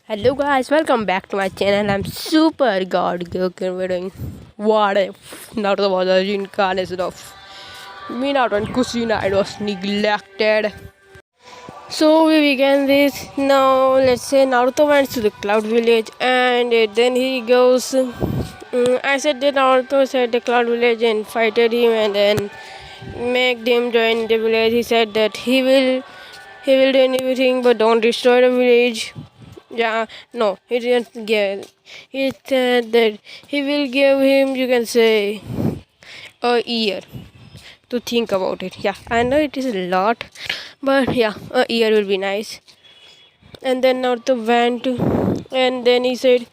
Hello guys, welcome back to my channel. I'm super god we're doing what if Naruto was a reincarnation of minato and kushina. It was neglected. So we began this. Now let's say Naruto went to the cloud village and then he goes. I said that Naruto said the cloud village and fighted him and then make them join the village. He said that he will do anything but don't destroy the village. Yeah, no, he didn't give. He said that he will give him, you can say, a year to think about it. Yeah, I know it is a lot, but yeah, a year will be nice. And then Naruto went, and then he said,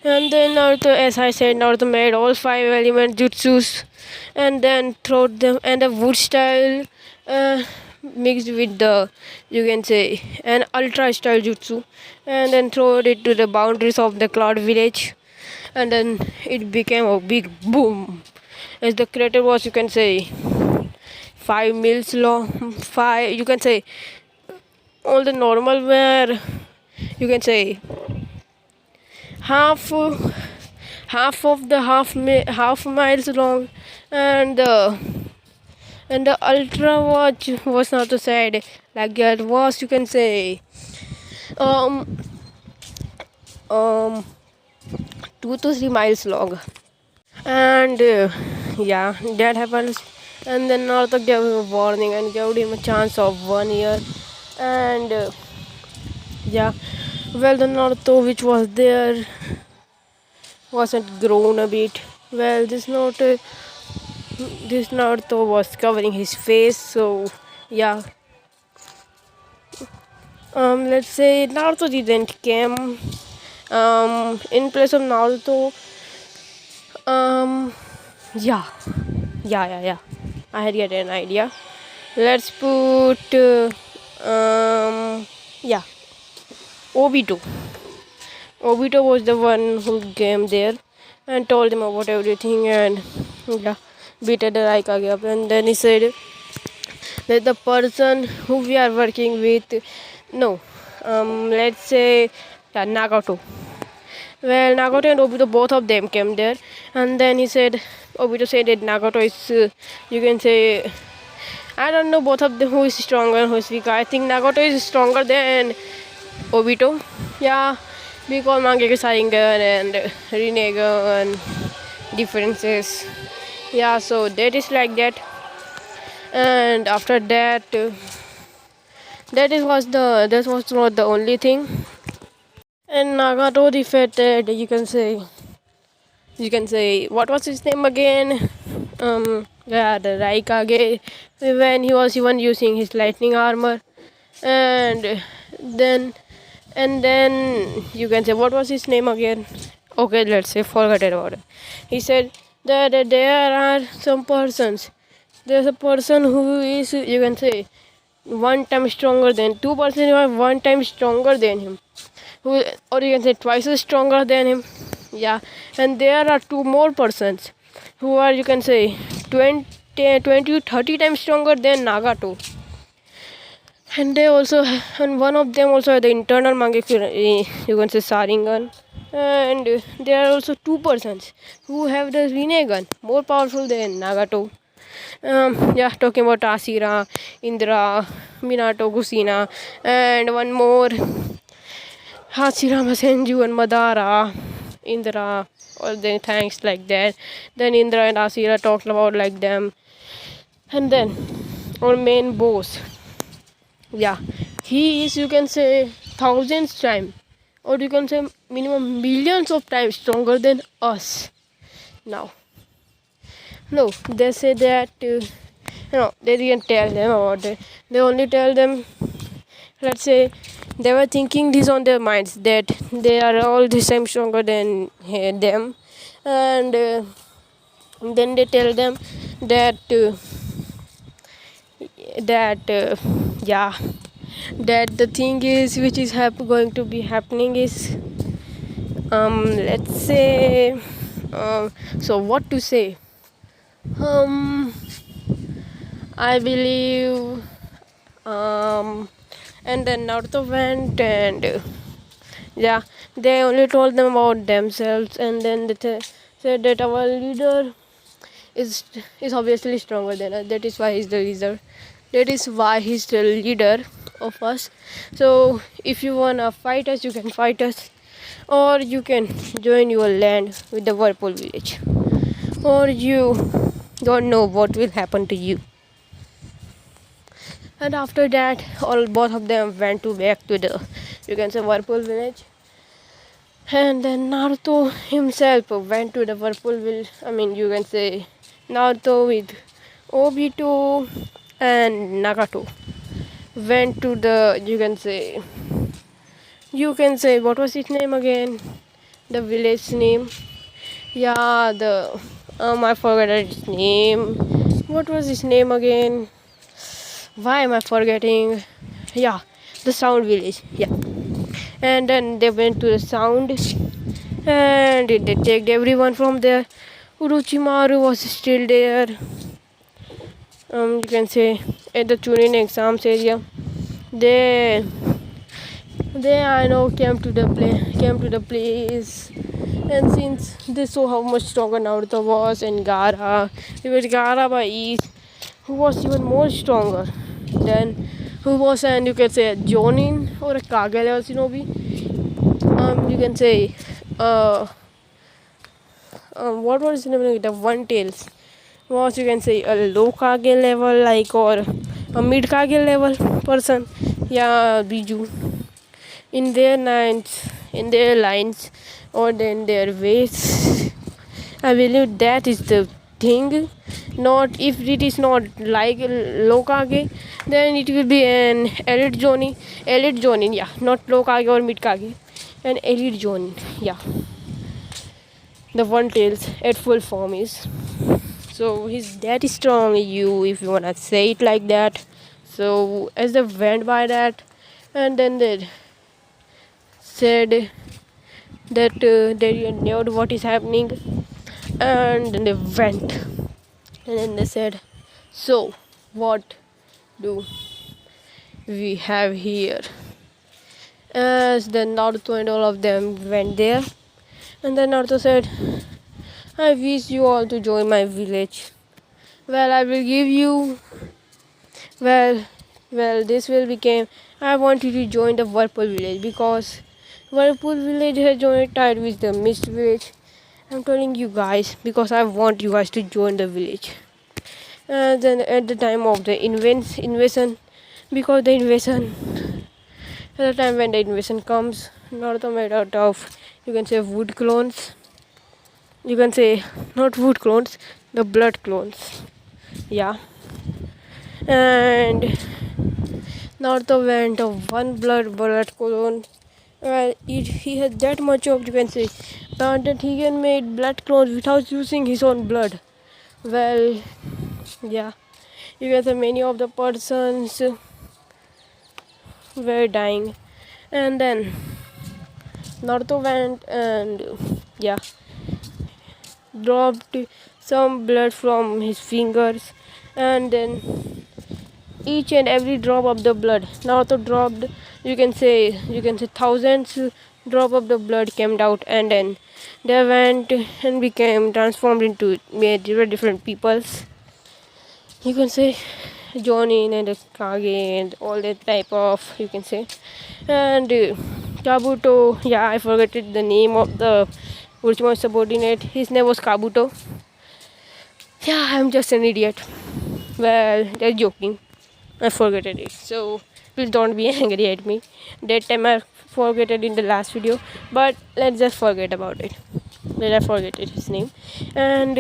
and then Naruto, as I said, Naruto made all five element jutsus, and then throw them and the wood style. Mixed with the, you can say, an ultra style jutsu, and then throw it to the boundaries of the cloud village, and then it became a big boom, as the crater was, you can say, 5 miles long. Five, you can say, all the normal were, you can say, half half of the half miles long, and the ultra watch was not the side like that was, you can say, um um 2 to 3 miles long. And yeah, that happens. And then Naruto gave him a warning and gave him a chance of 1 year. And yeah, well, the Naruto which was there wasn't grown a bit. Well, this Naruto was covering his face, so yeah. Let's say Naruto didn't came. In place of Naruto, um, yeah, yeah. I had get an idea. Let's put, yeah, Obito. Obito was the one who came there and told him about everything, and yeah, beat the Raikage up. And then he said that the person who we are working with, no, let's say, yeah, Nagato. Well, Nagato and Obito, both of them came there, and then Obito said that Nagato is, you can say, I don't know both of them who is stronger and who is weaker. I think Nagato is stronger than Obito. Yeah, because Mangekyo Sharingan and Rinnegan differences. Yeah, so that is like that. And after that, that was not the only thing. And Nagato defeated, you can say, what was his name again? Yeah, the Raikage, when he was even using his lightning armor. And then you can say, what was his name again? Okay, let's say forget about it. He said that there are some persons. There's a person who is, you can say, 1 time stronger than 2% who are 1 time stronger than him, who, or you can say twice as stronger than him. Yeah, and there are two more persons who are, you can say, 20 to 30 times stronger than Nagato. And one of them also had the internal Mangekyo, you can say, Sharingan. And there are also two persons who have the Rinnegan, more powerful than Nagato. Yeah, talking about Asira, Indra, Minato, Kushina, and one more, Hashirama Senju and Madara, Indra, all the thanks like that. Then Indra and Asira talked about like them. And then our main boss, yeah, he is, you can say, thousands times, or you can say minimum millions of times stronger than us. Now, no, they say that, no, they didn't tell them about it. They only tell them, let's say, they were thinking this on their minds that they are all the same stronger than them. And then they tell them that yeah, that the thing is which is going to be happening is, let's say, so what to say, I believe, and then Naruto went and Yeah, they only told them about themselves, and then said that our leader is is obviously stronger than us. That is why he's the leader. That is why he's the leader of us. So if you wanna fight us, you can fight us, or you can join your land with the Whirlpool village, or you don't know what will happen to you. And after that, all both of them went to back to the, you can say, Whirlpool village. And then Naruto himself went to the Whirlpool village. I mean, you can say Naruto with Obito and Nagato went to the, you can say what was his name again? The village name. Yeah, the I forgot his name. What was his name again? Why am I forgetting? Yeah, the Sound Village. Yeah, and then they went to the Sound, and they take everyone from there. Uruchimaru was still there. You can say at the Chunin exams area. They I know came to the place, and since they saw how much stronger Naruto was and Gaara, because Gaara by East, who was even more stronger than who was, and you can say a Jonin or a Kage level shinobi. You can say what was his name? The One Tails was, you can say, a low Kage level, like, or a mid Kage level person. Yeah, Biju. In their lines or in their ways, I believe that is the thing. Not if it is not like Lokage, then it will be an elite zoning, yeah, not Lokage or mid Kage, an elite zone, yeah. The One Tails at full form is, so he's that strong, you if you wanna say it like that. So as they went by that, and then they said that they knew what is happening, and then they went, and then they said, so what do we have here? As then Naruto and all of them went there, and then Naruto said, I wish you all to join my village. Well, I will give you, well, this will become, I want you to join the Whirlpool village, because Whirlpool village has joined tied with the Mist village. I'm telling you guys because I want you guys to join the village. And then at the time of the invasion, because the invasion, at the time when the invasion comes, Naruto made out of, you can say, wood clones. You can say not wood clones, the blood clones. Yeah. And Naruto went of one blood clone. Well, he has that much of, you can say, that he can make blood clones without using his own blood. Well, yeah, you can say many of the persons were dying, and then Naruto went and, yeah, dropped some blood from his fingers, and then each and every drop of the blood Naruto dropped, you can say thousands drop of the blood came out, and then they went and became transformed into different peoples. You can say Jonin and Kage and all that type of, you can say. And Kabuto, yeah, I forgot the name of the Orochimaru subordinate. His name was Kabuto. Yeah, I'm just an idiot. Well, they're joking. I forgot it. So please don't be angry at me. That time I forgot it in the last video, but let's just forget about it. Let I forget it, his name. And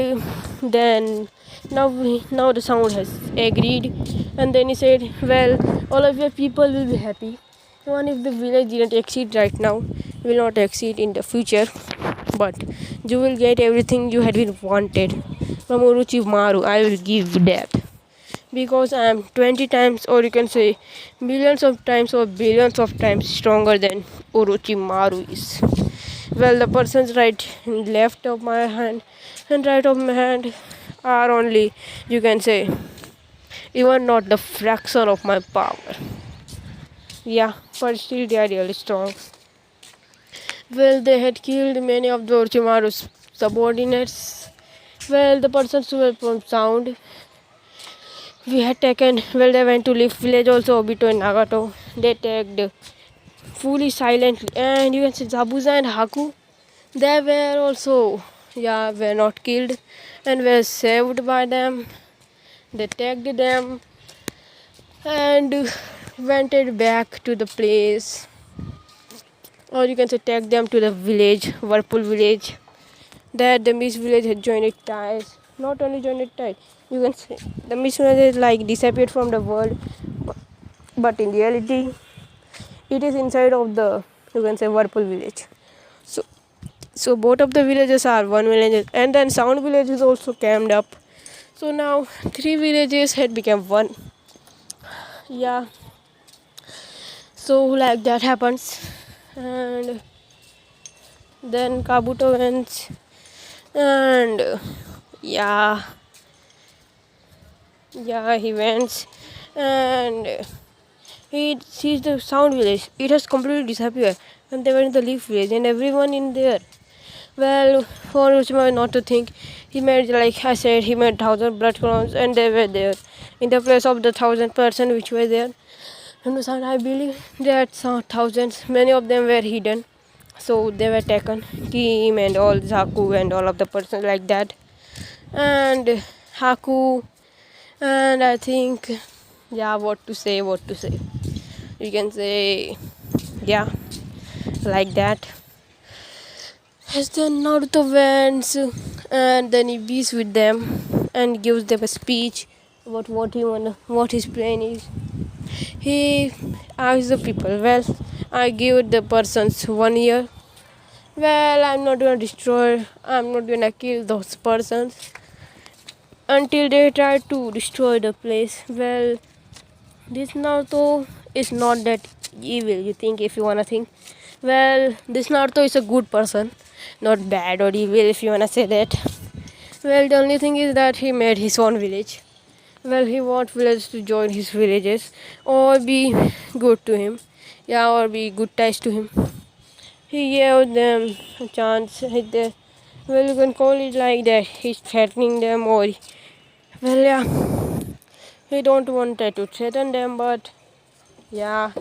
then now the sound has agreed, and then he said, well, all of your people will be happy. Even if the village didn't exceed right now, will not exceed in the future, but you will get everything you had been wanted from Orochimaru. I will give you that, because I am 20 times, or you can say millions of times or billions of times stronger than Orochimaru is. Well, the persons right and left of my hand and right of my hand are only, you can say, even not the fraction of my power. Yeah, but still they are really strong. Well, they had killed many of the Orochimaru's subordinates. Well, the persons who were from sound we had taken. Well, they went to leave village also, Obito and Nagato. They tagged fully silently, and you can see Zabuza and Haku. They were also, yeah, were not killed and were saved by them. They tagged them and went back to the place, or you can say take them to the village, Whirlpool village. That the Miss village had joined it ties. Not only joined it ties, you can say the Miss village like disappeared from the world, but in reality, it is inside of the, you can say, Whirlpool village. So, so both of the villages are one village, and then Sound village is also camped up. So now three villages had become one. Yeah. So like that happens, and then Kabuto wins, and yeah, he wins, and he sees the Sound village. It has completely disappeared, and they were in the Leaf village, and everyone in there. Well, for Uchimaru not to think, he made, like I said, he made 1,000 blood clones, and they were there in the place of the 1,000 person which were there. And I believe that some thousands, many of them were hidden, so they were taken, Team and all, Zaku and all of the persons like that, and Haku, and I think, yeah, what to say, you can say, yeah, like that. As then Naruto went, and then he beats with them and gives them a speech about what his plan is. He asks the people, well, I give the persons 1 year. Well, I'm not gonna destroy, I'm not gonna kill those persons until they try to destroy the place. Well, this Naruto is not that evil, you think, if you wanna think. Well, this Naruto is a good person, not bad or evil, if you wanna say that. Well, the only thing is that he made his own village. Well, he wants villagers to join his villages or be good to him, yeah, or be good ties to him. He gave them a chance. Well, you can call it like that. He's threatening them, or well, yeah, he don't want to threaten them, but yeah,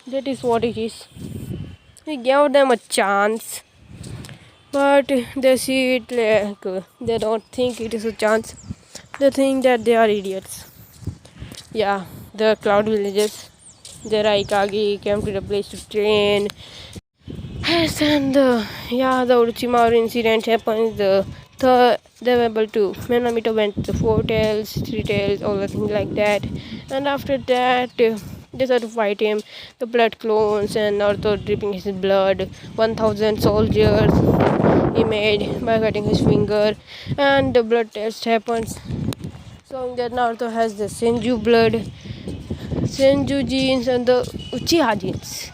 that is what it is. He gave them a chance, but they see it like they don't think it is a chance. They think that they are idiots. Yeah, the cloud villages. The Raikage came to the place to train. Yes, and the Orochimaru incident happens. They were able to. Minato went to 4 tails, 3 tails, all the things like that. And after that, they started to fight him. The blood clones and Naruto dripping his blood. 1,000 soldiers he made by cutting his finger, and the blood test happens, showing that Naruto has the Senju blood, Senju genes, and the Uchiha genes.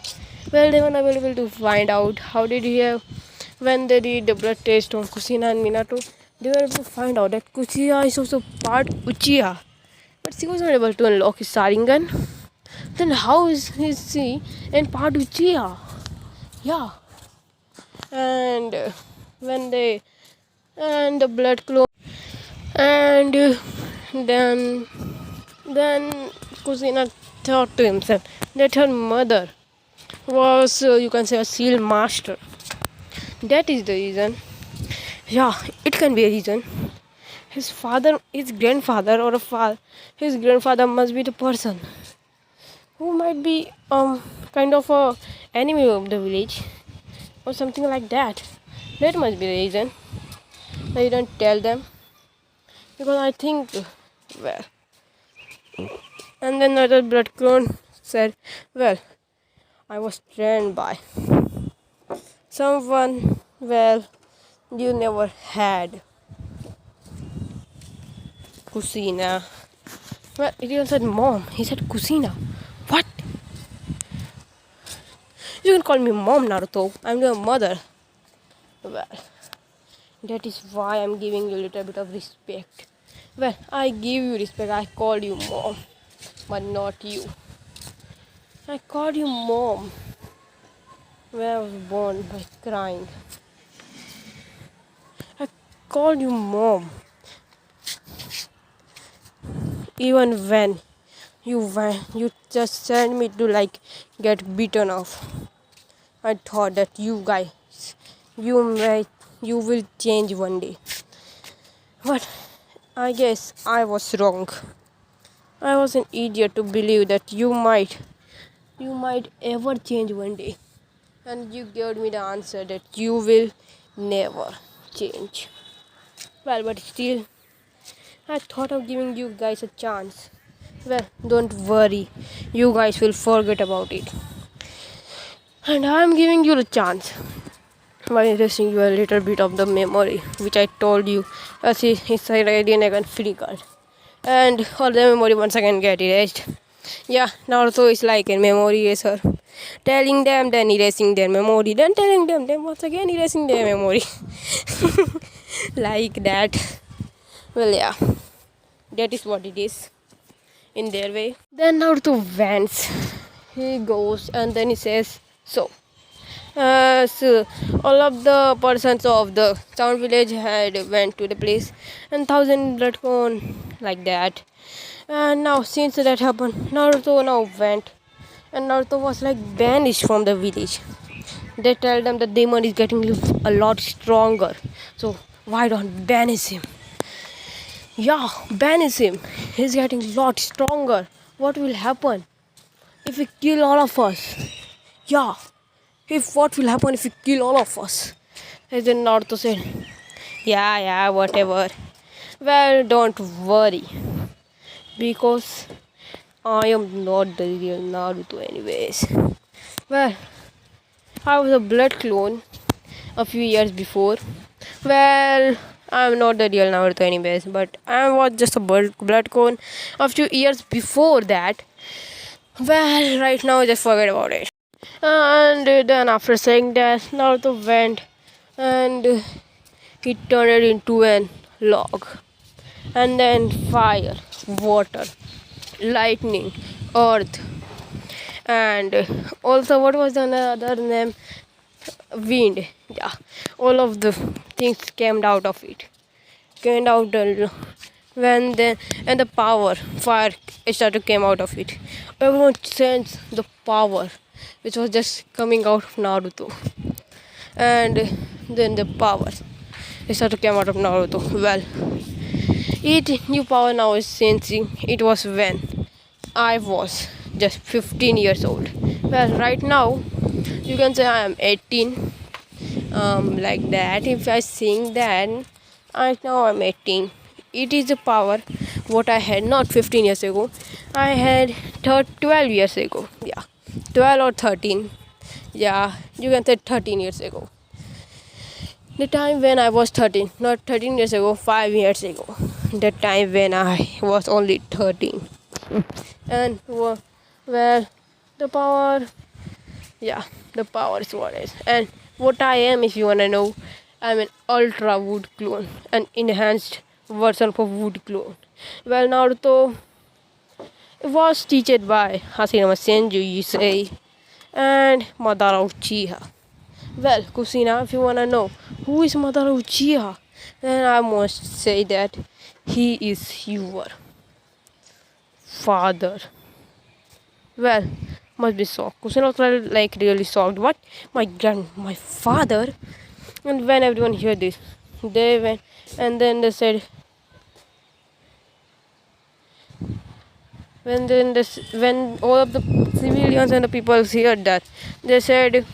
Well, they were not able to find out how did he have, when they did the blood test on Kushina and Minato, they were able to find out that Kushina is also part Uchiha, but she was not able to unlock his Sharingan. Then how is he in part Uchiha? Yeah, and when they and the blood clone, and then Kushina thought to himself that her mother was, you can say, a seal master. That is the reason. Yeah, it can be a reason. His father, his grandfather, or his grandfather must be the person who might be kind of a enemy of the village or something like that. That must be the reason. I didn't tell them because I think, well, and then another blood clone said, well, I was trained by someone, well, you never had Kushina. Well, it even said mom. He said Kushina. What? You can call me mom, Naruto. I'm your mother. Well, that is why I'm giving you a little bit of respect. Well, I give you respect. I call you mom, but not you. I called you mom when I was born by crying. I called you mom even when you just sent me to like get beaten off. I thought that you guys you will change one day. But I guess I was wrong. I was an idiot to believe that you might ever change one day. And you gave me the answer that you will never change. Well, but still, I thought of giving you guys a chance. Well, don't worry, you guys will forget about it. And I'm giving you the chance by erasing you a little bit of the memory, which I told you as it's already an again free card. And all the memory once again get erased. Yeah, Naruto is like a memory eraser. Telling them, then erasing their memory, then telling them, then once again erasing their memory. Like that. Well, yeah, that is what it is in their way. Then Naruto vents. He goes and then he says, so all of the persons of the town village had went to the place and thousand blood gone like that. And now since that happened, Naruto now went and Naruto was like banished from the village. They tell them the demon is getting a lot stronger, so why don't banish him? Yeah, banish him. He's getting a lot stronger. What will happen if we kill all of us? Yeah, if what will happen if we kill all of us? And then Naruto said, yeah, whatever. Well, don't worry, because I am not the real Naruto anyways. Well, I was a blood clone a few years before. Well, I'm not the real Naruto anyways, but I was just a blood clone a few years before that. Well, right now just forget about it. And then after saying that, Naruto went and he turned it into an log. And then fire, water, lightning, earth, and also what was the other name? Wind. Yeah, all of the things came out of it. Came out when then and the power, fire started came out of it. Everyone sensed the power which was just coming out of Naruto, and then the power started came out of Naruto. Well, it new power now is sensing. It was when I was just 15 years old. Well, right now you can say I am 18. Like that. If I sing that, right now I'm 18. It is a power what I had not 15 years ago. I had 12 years ago. Yeah, 12 or 13. Yeah, you can say 13 years ago. The time when I was 13, not 13 years ago, 5 years ago. The time when I was only 13. And well, the power, yeah, the power is what it is. And what I am, if you wanna know, I'm an ultra wood clone, an enhanced version of wood clone. Well, Naruto was taught by Hashirama Senju Yusei and Madara Uchiha. Well, Kushina, if you wanna know who is Madara Uchiha, then I must say that he is your father. Well, must be shocked. Kushina was like really shocked. What? My father? And when everyone heard this, they went and then they said, when all of the civilians and the people heard that, they said,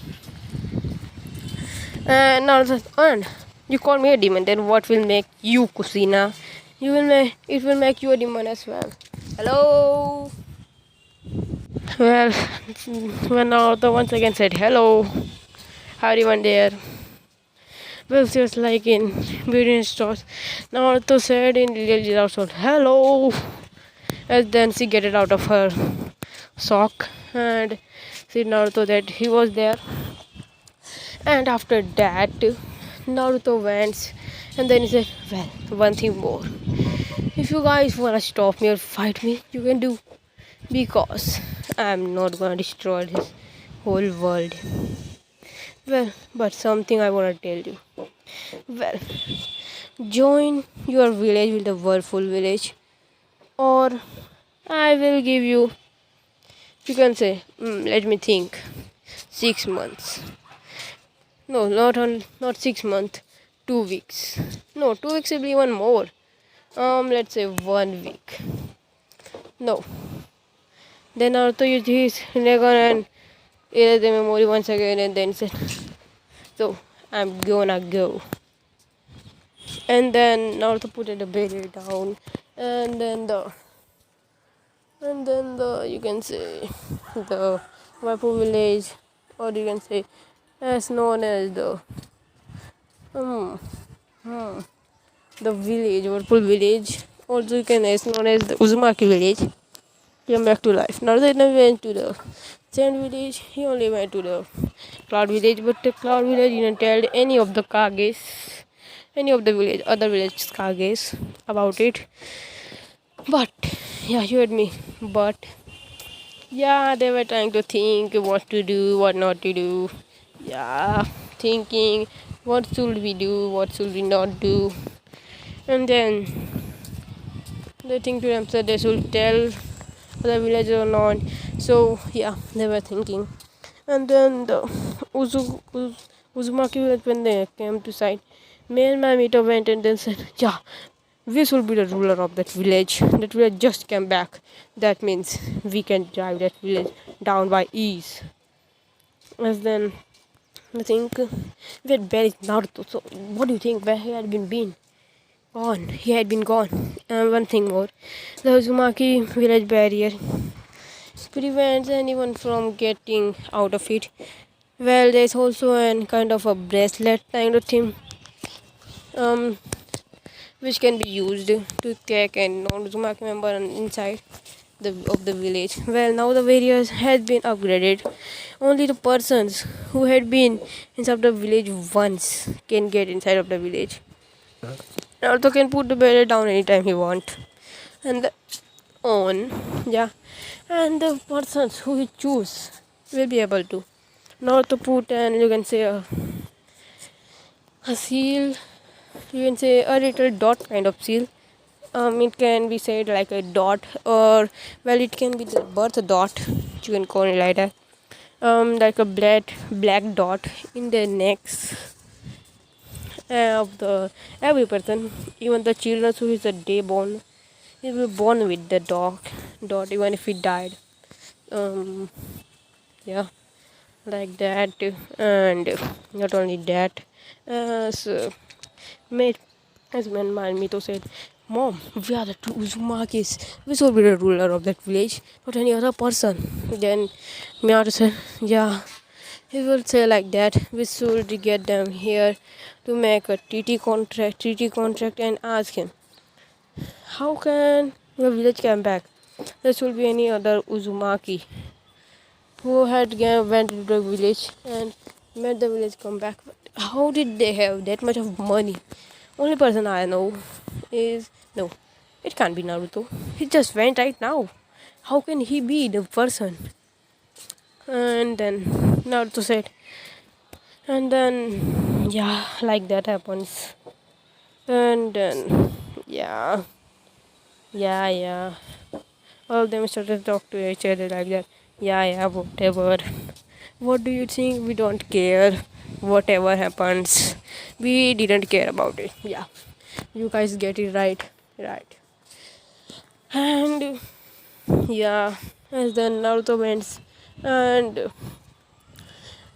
and you call me a demon, then what will make you, Kushina? It will make you a demon as well. Hello. Well, when Naruto once again said hello, everyone there. Well, just like in beauty stores, Naruto said in really loud sound, hello. And then she get it out of her sock and see Naruto that he was there. And after that, Naruto went and then he said, well, one thing more. If you guys wanna stop me or fight me, you can do, because I'm not gonna destroy this whole world. Well, but something I wanna tell you. Well, join your village with the Whirlpool village, or I will give you. You can say, let me think. 6 months. No, not 6 months. 2 weeks. No, 2 weeks will be even more. Let's say 1 week. No. Then Naruto used his Rinnegan and erased the memory once again and then said, so I'm gonna go. And then Naruto put the barrier down, and then the you can say the Waipu village, or you can say as known as um, hmm, the village, Whirlpool village, also you can as known as the Uzumaki village, came back to life. Naruto never went to the Sand village, he only went to the Cloud village, but the Cloud village didn't tell any of the Kages, any of the other village Kages about it. But yeah, you heard me. But yeah, they were trying to think what to do, what not to do. Yeah, thinking what should we do, what should we not do. And then they think to themselves they should tell the village or not. So yeah, they were thinking. And then the Uzumaki village, when they came to sight, me and my meter went and then said, yeah, this will be the ruler of that village. That village just came back. That means we can drive that village down by ease. As then I think we had buried Naruto. So what do you think? Where he had been? Gone. He had been gone. And one thing more. The Uzumaki village barrier prevents anyone from getting out of it. Well, there's also a kind of a bracelet kind of thing, which can be used to take a non-Uzumaki member inside of the village. Well, now the barrier has been upgraded. Only the persons who had been inside the village once can get inside of the village. Also can put the barrier down anytime he want. And and the persons who he choose will be able to. Not to put and you can say a seal, you can say a little dot kind of seal. It can be said like a dot, or well, it can be the birth dot, you can call it like that. Like a black dot in the necks of the every person, even the children who is a day born, he will be born with the dot even if he died. Yeah, like that. And not only that, so made as when my Mito said, Mom, we are the two Uzumakis. We should be the ruler of that village, not any other person. Then Minato said, yeah, he will say like that. We should get them here to make a TT contract and ask him, how can your village come back? There should be any other Uzumaki who had went to the village and made the village come back. But how did they have that much of money? Only person I know is no, it can't be Naruto. He just went right now. How can he be the person? And then Naruto said, and then yeah, like that happens. And then yeah. All of them started to talk to each other like that. Yeah, whatever. What do you think? We don't care. Whatever happens, we didn't care about it. Yeah, you guys get it right. And yeah, as then Naruto went, and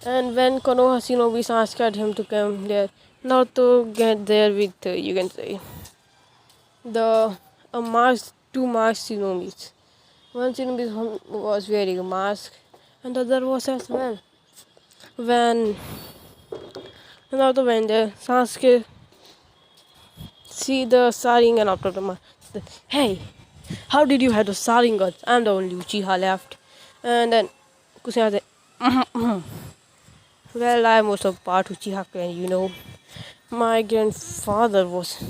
when Konoha Shinobi asked him to come there, Naruto get there with you can say the two masked Shinobis. One Shinobi was wearing a mask, and the other was as well. When Naruto went there, Sasuke see the Sharingan after the mask. Hey, how did you have the Sharingan? I'm the only Uchiha left. And then Kushina said, well, I'm also part Uchiha clan, My grandfather was.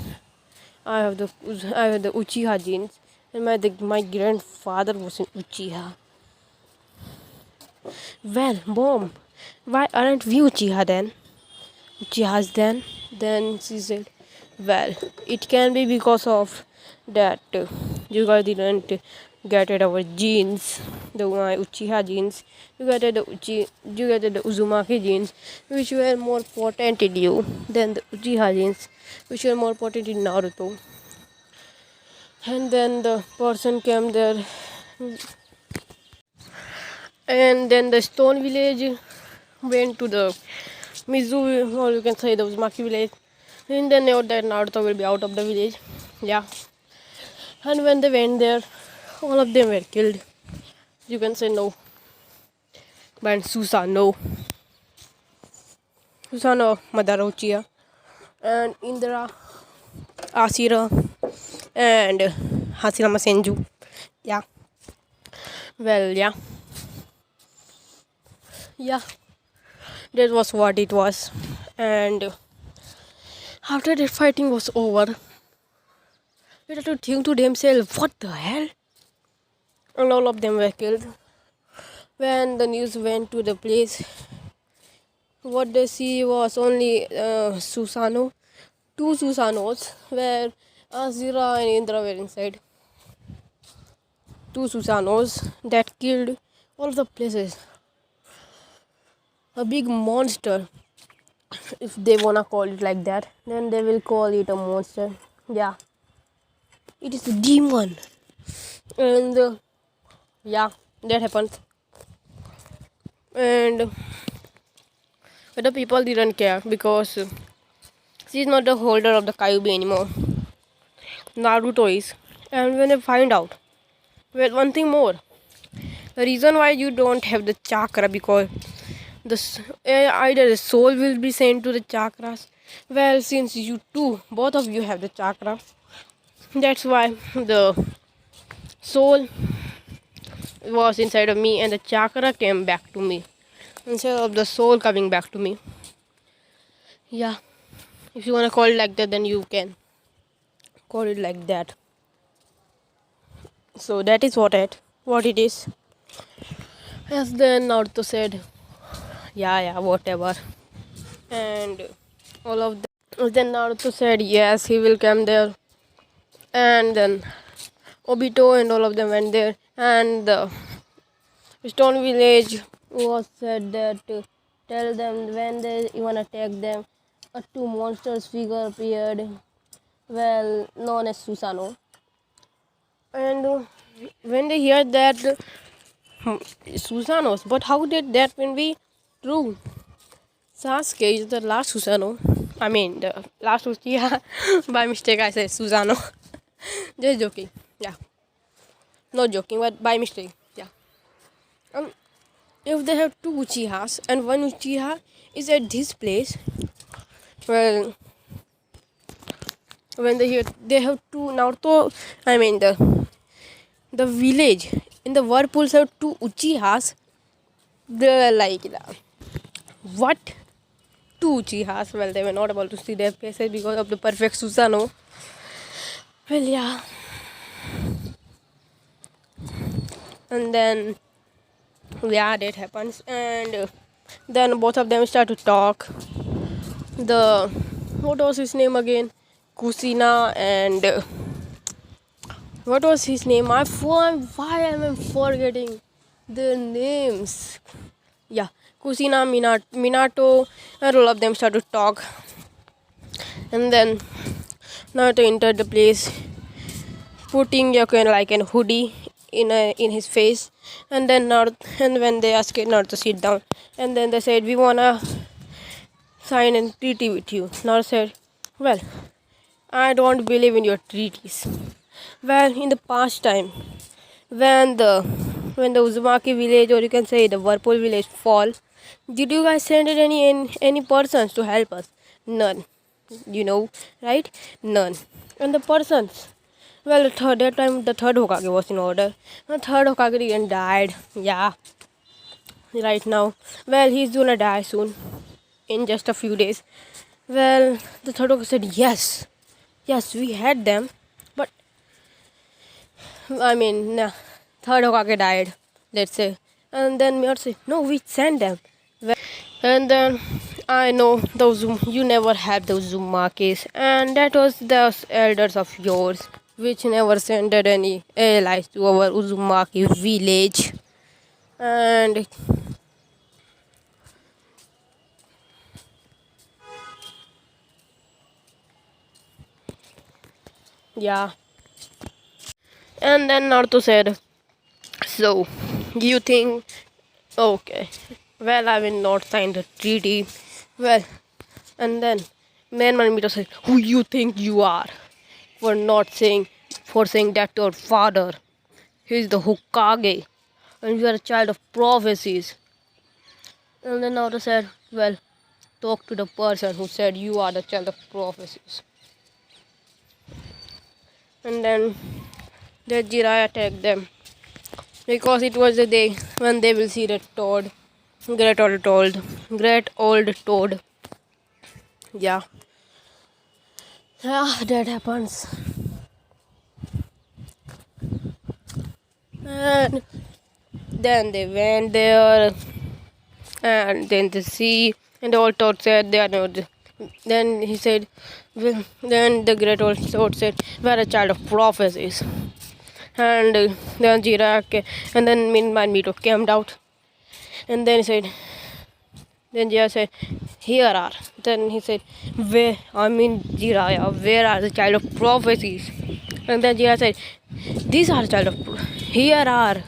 I have the Uchiha genes, and my grandfather was an Uchiha. Well, Mom, why aren't we Uchiha then? Uchihas then? Then she said, well, it can be because of that you guys didn't get it our genes, the Uchiha genes. You got you got the Uzumaki genes, which were more potent in you than the Uchiha genes, which were more potent in Naruto. And then the person came there, and then the stone village went to the Mizu, or you can say the Uzumaki village. And then knew that Naruto will be out of the village. Yeah. And when they went there, all of them were killed. You can say no. But Susanoo, Madara Uchiha, and Indra, Asira, and Hashirama Senju. Yeah. Well, yeah. Yeah. That was what it was. And after that fighting was over, they had to think to themselves, what the hell? And all of them were killed. When the news went to the place, what they see was only Susanoo. Two Susanoos, where Azira and Indra were inside. Two Susanoos that killed all the places. A big monster, if they wanna call it like that, then they will call it a monster. Yeah, it is a demon. And yeah, that happened. And but the people didn't care because she is not the holder of the Kyuubi anymore. Naruto is. And when they find out, well, one thing more, the reason why you don't have the chakra, because either the soul will be sent to the chakras. Well, since you two, both of you have the chakra, that's why the soul was inside of me and the chakra came back to me instead of the soul coming back to me. Yeah, if you want to call it like that, then you can call it like that. So that is what it is. As then Naruto said, yeah, whatever. And all of them. Then Naruto said, yes, he will come there. And then Obito and all of them went there. And the stone village was said that tell them when they even attack them, two monsters figure appeared, well known as Susanoo. And when they hear that Susanoos, but how did that when be true? Sasuke is the last Susanoo. I mean the last Uchiha. By mistake I said Susanoo. Just joking. Yeah. Not joking, but by mistake. Yeah. If they have two Uchihas and one Uchiha is at this place, well, when they have two Naruto, I mean the village in the whirlpools have two Uchihas. They're like, what? Two Uchihas? Well, they were not able to see their faces because of the perfect Susanoo. Well, yeah. And then, yeah, that happens. And then both of them start to talk. What was his name again? Kushina and what was his name? Why am I forgetting their names? Yeah, Kushina, Minato, and all of them start to talk. And then Naruto entered the place, putting like a hoodie in his face. And then when they asked Naruto to sit down, and then they said, we wanna sign a treaty with you. Naruto said, well, I don't believe in your treaties. Well, in the past time, when the Uzumaki village, or you can say the Whirlpool village, fall, did you guys send any persons to help us? None. You know, right? None. And the persons, well, that time the third Hokage was in order. The third Hokage didn't died. Yeah. Right now, well, he's gonna die soon, in just a few days. Well, the third Hokage said, yes, we had them, but I mean, nah, third Hokage died, let's say. And then Minato said, no, we sent them. And then I know those you never had those Zumakis, and that was those elders of yours, which never sent any allies to our Uzumaki village. And yeah, and then Naruto said, so you think, okay, well, I will not sign the treaty. Well, and then man Mito said, who you think you are for not saying, for saying that to your father? He's the Hokage, and you are a child of prophecies. And then Naruto said, well, talk to the person who said you are the child of prophecies. And then the Jiraiya attacked them because it was the day when they will see the toad, great old toad. Yeah, that happens. And then they went there, and then the sea, and the old toad said they are not. Then he said, well, then the great old toad said, we are a child of prophecies. And then Jiraiya, and then Mito came out, and then he said, then Jiraiya said, here are. Then he said, where, Jiraiya, where are the child of prophecies? And then Jiraiya said, these are child of, here are.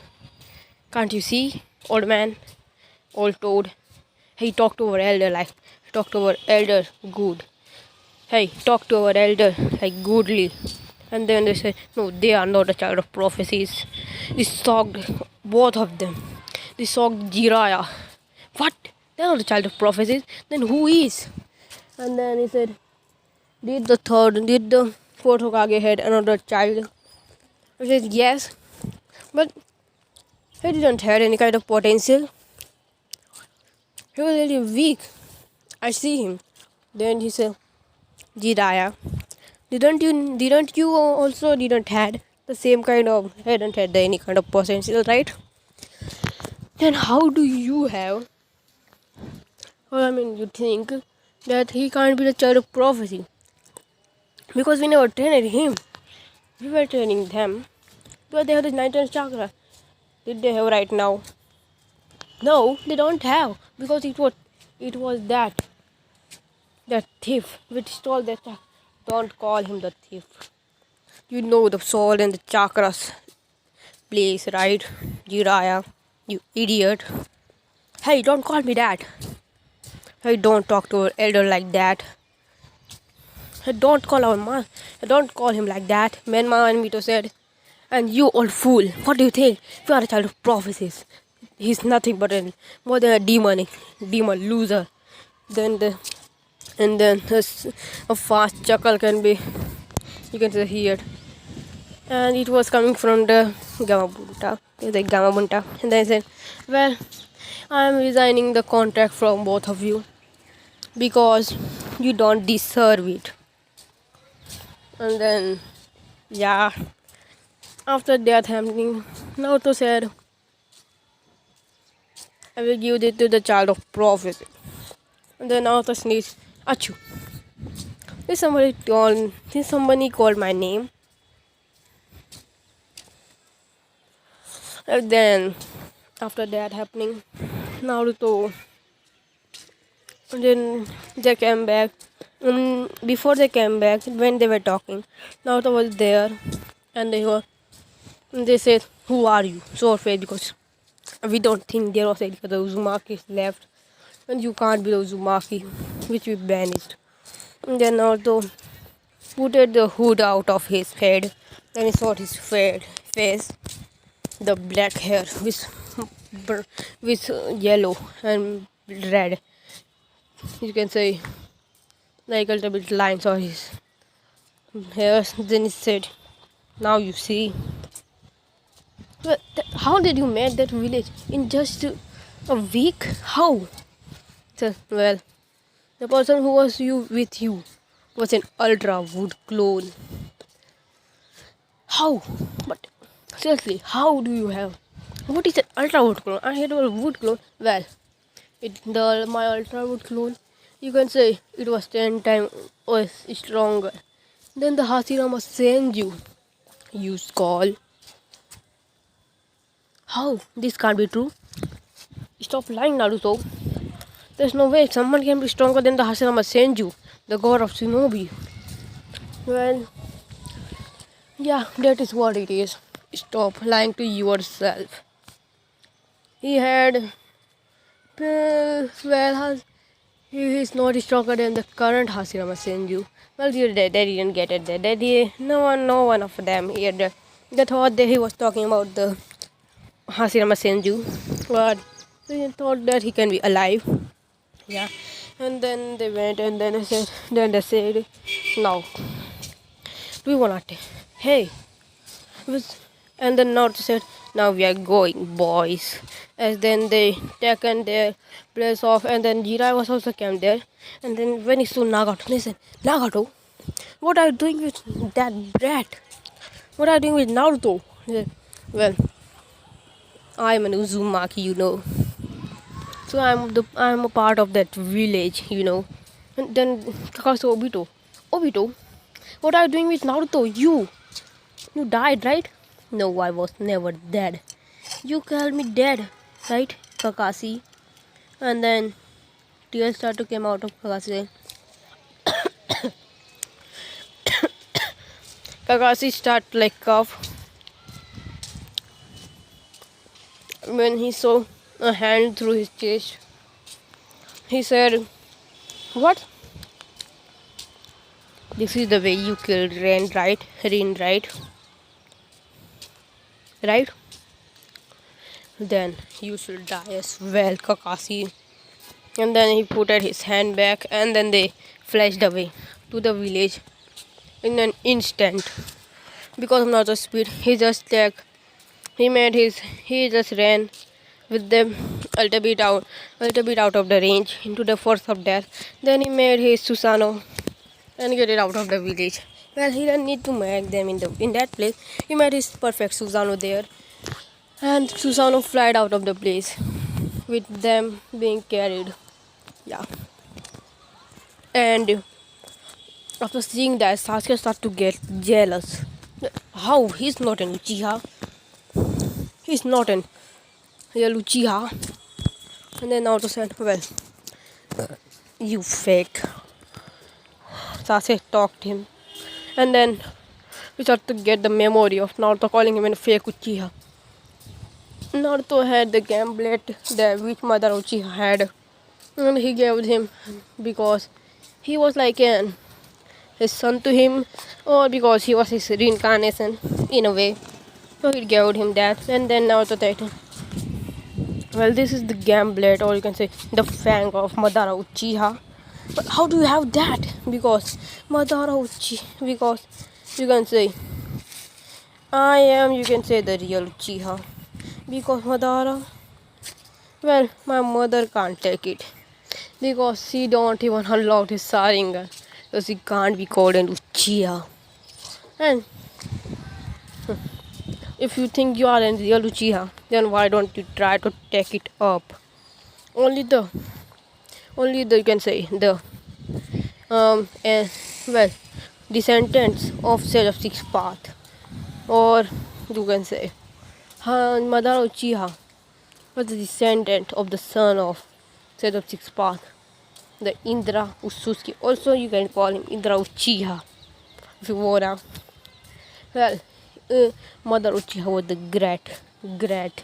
Can't you see, old man, old toad? Hey, talk to our elder like, talk to our elder good. Hey, talk to our elder like goodly. And then they said, no, they are not a child of prophecies. They shocked both of them. They shocked Jiraiya. What? They are not a child of prophecies. Then who is? And then he said, did the fourth Hokage had another child? He said, yes. But he didn't have any kind of potential. He was really weak. I see him. Then he said, Jiraiya, didn't you also didn't had the same kind of, hadn't had any kind of potential, right? Then how do you have, well, you think that he can't be the child of prophecy? Because we never trained him. We were training them. But they have the 19th chakra. Did they have right now? No, they don't have. Because it was that thief which stole that chakra. Don't call him the thief. You know the soul and the chakras place, right? Jiraiya, you idiot. Hey, don't call me that. Hey, don't talk to our elder like that. Hey, don't call our man. Don't call him like that. Menma and Mito said, and you old fool, what do you think? You are a child of prophecies. He's nothing but more than a demon loser. Then a fast chuckle can be, you can hear it. And it was coming from the Gamabunta. And then I said, well, I am resigning the contract from both of you because you don't deserve it. And then, yeah, after that happening, Naruto said, I will give it to the child of prophecy. And then Naruto sneezed, achoo. Did somebody called my name? And then, after that happening, Naruto, and then they came back. Before they came back, when they were talking, Naruto was there, and they said, who are you? So afraid because we don't think there was because the Uzumaki is left, and you can't be the Uzumaki, which we banished. And then Naruto put the hood out of his head, then he saw his face, the black hair with yellow and red. You can say like a little bit lines on his hair. Then he said, now you see. But how did you make that village in just a week? How? So, well, the person who was with you was an ultra wood clone. How? But seriously, how do you have What is an ultra wood clone? I had a wood clone. Well, my ultra wood clone, you can say it was 10 times was stronger than the Hashirama Senju used call. How? This can't be true. Stop lying, Naruto. There's no way someone can be stronger than the Hashirama Senju, the god of Shinobi. Well, yeah, that is what it is. Stop lying to yourself. He had. Well, he is not stronger than the current Hashirama Senju. Well, they didn't get it. No one of them here. They thought that he was talking about the Hashirama Senju, but they thought that he can be alive. Yeah, and then they went and then they said, now, do you wanna? Hey, and then Naruto said, now we are going, boys. As then they taken their place off, and then Jirai was also came there. And then when he saw Nagato, they said, Nagato, what are you doing with that brat? What are you doing with Naruto? He said, well, I'm an Uzumaki, you know. So I'm a part of that village, you know. And then Kakashi Obito, what are you doing with Naruto? You died, right? No, I was never dead. You called me dead, right, Kakashi? And then tears start to come out of Kakashi. Kakashi start like cough when he saw a hand through his chest. He said, what? This is the way you killed Rin, right? Right? Then you should die as well, Kakashi. And then he put his hand back, and then they flashed away to the village in an instant. Because of Naruto's speed, he just ran with them a little bit out of the range into the force of death. Then he made his Susanoo and get it out of the village. Well, he didn't need to make them in that place. He made his perfect Susanoo there, and Susanoo flied out of the place with them being carried. Yeah. And after seeing that, Sasuke started to get jealous. How? He's not an Uchiha. He's not an real Uchiha. And then Naruto said, well, you fake. Sasuke talked him. And then we started to get the memory of Naruto calling him a fake Uchiha. Naruto had the gamblet that which Mother Uchiha had. And he gave him because he was like his son to him, or because he was his reincarnation in a way. So he gave him that. And then Naruto said, well, this is the gamblet, or you can say the fang of Madara Uchiha. But how do you have that? Because because you can say I am, you can say, the real Uchiha. Because Madara, well, my mother can't take it. Because she don't even unlock his Sharingan. So she can't be called an Uchiha. And if you think you are a real Uchiha, then why don't you try to take it up? Only the you can say the well, descendants of Sage of Six Path, or you can say Madara Uchiha was the descendant of the son of Sage of Six Path, the Indra Ususuki. Also, you can call him Indra Uchiha if you wanna. Well, Mother Uchiha was the great grandson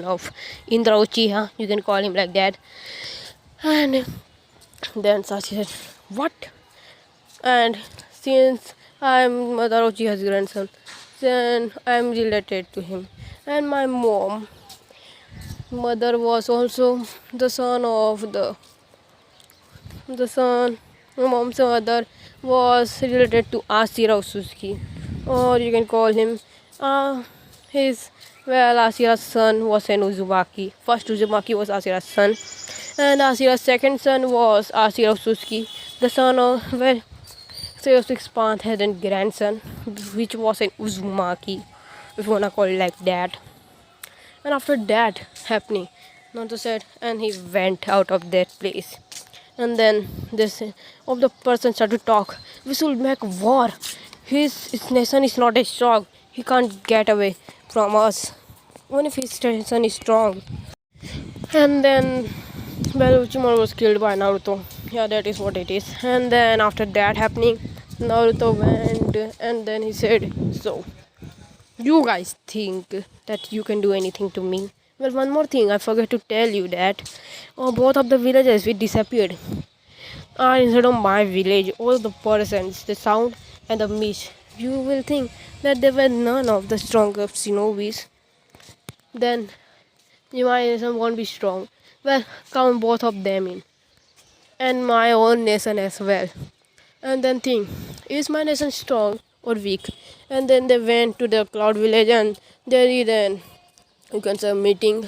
of Indra Uchiha. You can call him like that. And then Sasuke said, what? And since I'm Mother Uchiha's grandson, then I'm related to him. And my mother was also the son of my mom's mother was related to Ashira Ususuki, or you can call him Ashira's son was an Uzumaki. First Uzumaki was Ashira's son, and Ashira's second son was Ashira Ususuki, the son So 6th had a grandson, which was an Uzumaki, if you wanna call it like that. And after that happening, Naruto said, and he went out of that place. And then this of the person started to talk. We should make war. His nation is not as strong. He can't get away from us. Even if his nation is strong. And then, well, Uchimaru was killed by Naruto. Yeah, that is what it is. And then after that happening, Naruto went and then he said, so you guys think that you can do anything to me? Well, one more thing I forgot to tell you that both of the villages which disappeared are instead of my village. All the persons, the sound and the mist. You will think that they were none of the strongest shinobis. Then my nation won't be strong. Well, count both of them in, and my own nation as well. And then think, is my nation strong or weak? And then they went to the cloud village and there is an, you can say, meeting.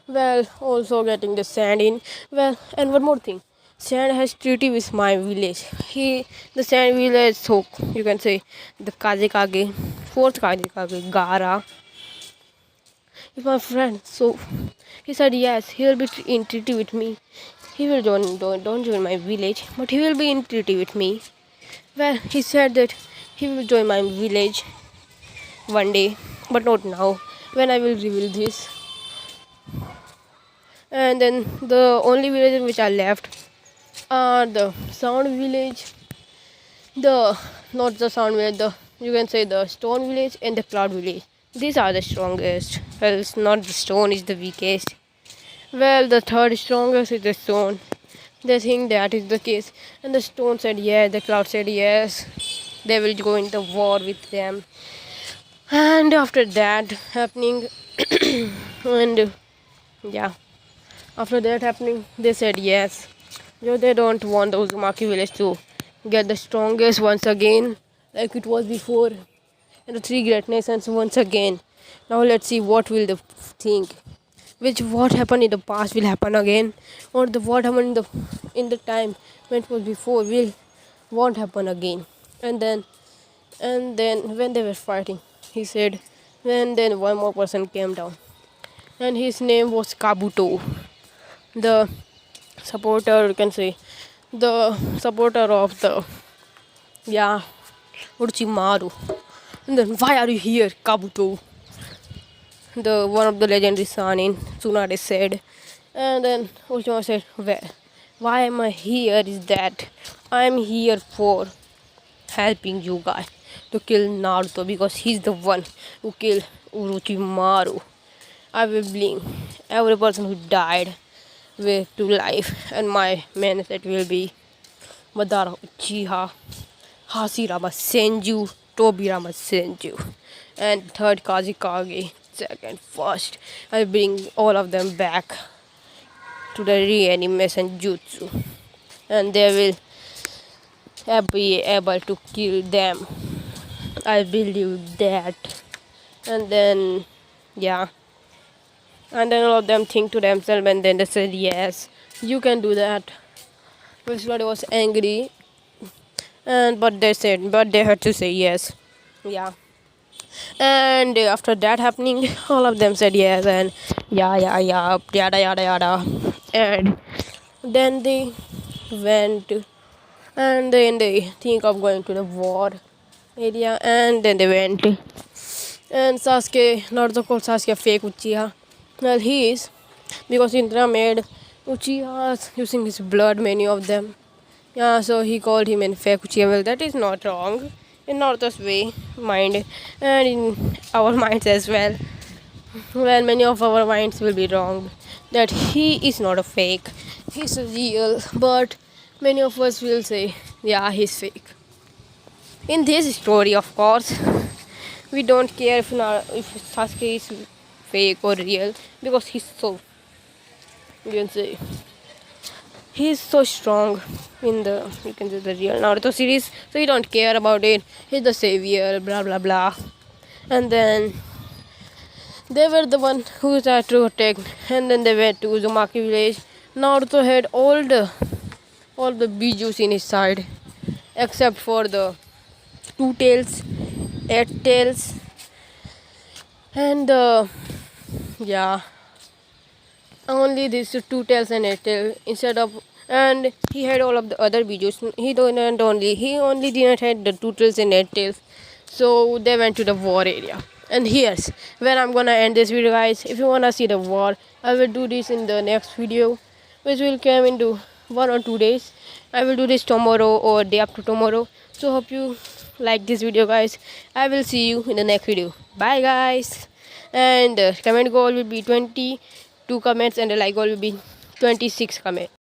Well, also getting the sand in. Well, and one more thing, sand has treaty with my village. The sand village, so you can say the Kazekage, fourth Kazekage, Gara is my friend. So he said yes, he will be in treaty with me. He will don't join my village, but he will be in treaty with me. Well, he said that he will join my village one day, but not now, when I will reveal this. And then the only villages which are left are the sound village, the not the sound village, the you can say the stone village and the cloud village. These are the strongest. Well, it's not the stone is the weakest. Well, the third strongest is the stone. They think that is the case. And the stone said yes, the cloud said yes. They will go into war with them. And after that happening, and yeah, after that happening, they said yes. They don't want the Uzumaki village to get the strongest once again, like it was before. And the three great nations once again. Now let's see what will they think. What happened in the past will happen again, or what happened in the time when it was before won't happen again. And then when they were fighting, he said, and then one more person came down, and his name was Kabuto, the supporter, you can say, the supporter of the Orochimaru. And then, why are you here, Kabuto? The one of the legendary Sanin, Tsunade said. And then Orochimaru said, well, why am I here is that I'm here for helping you guys to kill Naruto, because he's the one who killed Orochimaru. I will bring every person who died to life, and my main set will be Madara Uchiha, Hashirama Senju, Tobirama Senju, and third Kazekage, second, first. I bring all of them back to the reanimation jutsu, and they will be able to kill them. I believe that. And then and then all of them think to themselves, and then they said yes, you can do that. Vishnu was angry, but they had to say yes. And after that happening, all of them said yes, and yada yada. And then they went, and then they think of going to the war area, and then they went. And Sasuke, Naruto called Sasuke fake Uchiha. Well, he is, because Indra made Uchihas using his blood, many of them. So he called him a fake Uchiha. Well, that is not wrong in Naruto's way, mind, and in our minds as well. Well, many of our minds will be wrong that he is not a fake, he's a real, but many of us will say, yeah, he's fake. In this story, of course, we don't care if Sasuke is fake or real, because he's so, you can say, he's so strong in the, you can say, the real Naruto series, so you don't care about it. He's the savior, blah blah blah. And then they were the one who tried to attack, and then they went to Uzumaki village. Naruto had all the bijus in his side, except for the two tails, 8 tails, and yeah, only these two tails and 8 tails instead of. And he had all of the other videos. He only didn't had the two tails and 8 tails. So they went to the war area. And here's where I'm gonna end this video, guys. If you wanna see the war, I will do this in the next video, which will come into 1 or 2 days. I will do this tomorrow or day after tomorrow. So hope you like this video, guys. I will see you in the next video. Bye, guys. And comment goal will be 22 comments, and the like goal will be 26 comments.